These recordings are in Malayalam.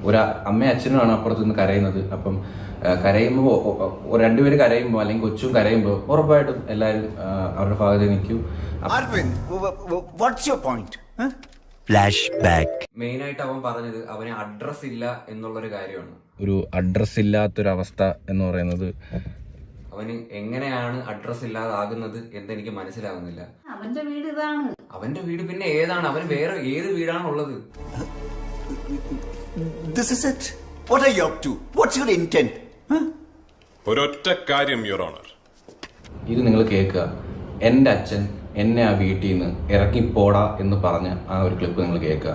ഒരു അമ്മയും അച്ഛനുമാണ് അപ്പുറത്ത് നിന്ന് കരയുന്നത്. അപ്പം കരയുമ്പോൾ രണ്ടുപേര് കരയുമ്പോൾ അല്ലെങ്കിൽ കൊച്ചും കരയുമ്പോൾ ഉറപ്പായിട്ടും എല്ലാവരും അവരുടെ ഭാഗത്ത് നിൽക്കും. Flash back. മെയിനായിട്ട് അവൻ പറഞ്ഞത് അവന് അഡ്രസ് ഇല്ല എന്നുള്ളൊരു കാര്യമാണ്. ഒരു അഡ്രസ് ഇല്ലാത്തൊരവസ്ഥ എന്ന് പറയുന്നത് അവന് എങ്ങനെയാണ് അഡ്രസ് ഇല്ലാതാകുന്നത് എന്നെനിക്ക് മനസ്സിലാകുന്നില്ല. അവന്റെ വീട് ഇതാണ്. അവന്റെ വീട് പിന്നെ ഏതാണ്? അവന് വേറെ ഏത് വീടാണ് ഉള്ളത്? This is it. What are you up to? What's your intent? ഒരൊറ്റ കാര്യം, യുവർ ഓണർ. ഇത് നിങ്ങൾ കേൾക്കുക. എൻ്റെ അച്ഛൻ എന്നെ ആ വീട്ടിൽ നിന്ന് ഇറങ്ങിപ്പോടാ എന്ന് പറഞ്ഞ ആ ഒരു ക്ലിപ്പ് നിങ്ങൾ കേൾക്കുക.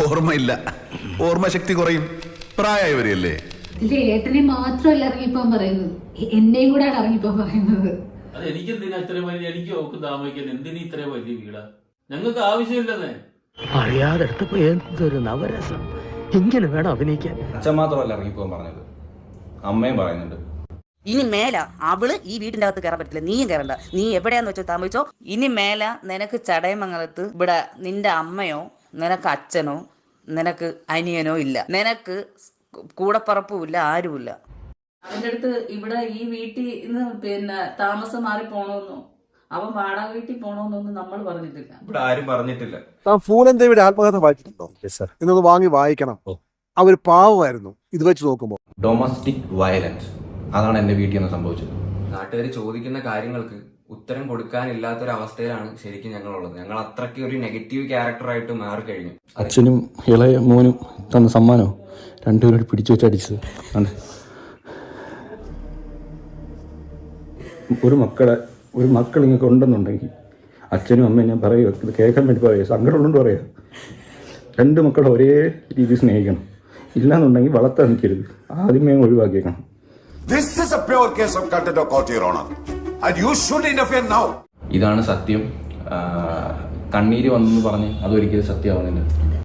ഓർമ്മയില്ല, ഓർമ്മശക്തി കുറയും, പ്രായമായവരല്ലേ. ഇതിലെ ഏട്ടനെ മാത്രമല്ല ഇറങ്ങിപ്പോൻ പറയുന്നത്, എന്നെയും കൂടെ ഇറങ്ങിപ്പോൻ പറയുന്നത്. അത് എനിക്കെന്തിനാ ഇത്രയും വലിയ, എനിക്ക് നോക്കും താമസിക്കാൻ എന്തിനാ ഇത്രയും വലിയ വീടാ? ഞങ്ങൾക്ക് ആവശ്യമില്ലെന്നേ. അറിയാതെടുത്തപ്പോ എന്തൊരു നവരസം, ഇങ്ങനെ വേണം അഭിനയിക്കാൻ. അച്ഛൻ മാത്രമല്ല ഇറങ്ങിപ്പോകാൻ പറഞ്ഞത്, അമ്മയും പറയുന്നുണ്ട്. ഇനി മേല അവള് ഈ വീട്ടിന്റെ അകത്ത് കയറാൻ പറ്റില്ല, നീയും കയറണ്ട, നീ എവിടെയാന്ന് വെച്ചോ താമസിച്ചോ. ഇനി മേല നിനക്ക് ചടയമംഗലത്ത് ഇവിടെ നിന്റെ അമ്മയോ നിനക്ക് അച്ഛനോ നിനക്ക് അനിയനോ ഇല്ല, നിനക്ക് കൂടപ്പറപ്പുമില്ല, ആരുമില്ല. അവന്റെ അടുത്ത് ഇവിടെ ഈ വീട്ടിൽ നിന്ന് താമസം മാറി പോണോന്നോ അവൻ വാടക വീട്ടിൽ പോണോന്നൊന്നും നമ്മൾ പറഞ്ഞിട്ടില്ല, ഇവിടെ ആരും പറഞ്ഞിട്ടില്ല. ഫൂലൻ ദേവിയുടെ ആത്മകഥ വായിച്ചിട്ടുണ്ടോ? ഇന്നത് വാങ്ങി വായിക്കണം. അവർ പാവമായിരുന്നു ഇത് വെച്ച് നോക്കുമ്പോൾ. ഡൊമസ്റ്റിക് വയലൻസ്, അതാണ് എൻ്റെ വീട്ടിൽ നിന്ന് സംഭവിച്ചത്. നാട്ടുകാർ ചോദിക്കുന്ന കാര്യങ്ങൾക്ക് ഉത്തരം കൊടുക്കാനില്ലാത്തൊരവസ്ഥയിലാണ് ശരിക്കും ഞങ്ങളുള്ളത്. ഞങ്ങൾ അത്രയ്ക്ക് ഒരു നെഗറ്റീവ് ക്യാരക്ടറായിട്ട് മാറിക്കഴിഞ്ഞു. അച്ഛനും ഇളയ മോനും തന്ന സമ്മാനോ രണ്ടുപേരോട് പിടിച്ചു വെച്ച് അടിച്ചത്. ഒരു മക്കൾ ഇങ്ങനെ ഉണ്ടെന്നുണ്ടെങ്കിൽ അച്ഛനും അമ്മയും ഞാൻ പറയുക, ഇത് കേൾക്കാൻ വേണ്ടി പറയുക, സങ്കടമുള്ളതുകൊണ്ട് പറയുക, രണ്ട് മക്കളെ ഒരേ രീതിയിൽ സ്നേഹിക്കണം. ഇല്ലാന്നുണ്ടെങ്കിൽ വളർത്താൻ നിൽക്കരുത്, ആദ്യമേ ഒഴിവാക്കിയേക്കണം. This is a pure case of contempt of court, Your Honor. And you should interfere now. ഇതാണ് സത്യം. കണ്ണീര് വന്നെന്ന് പറഞ്ഞ് അതൊരിക്കലും സത്യമാവുന്നില്ല.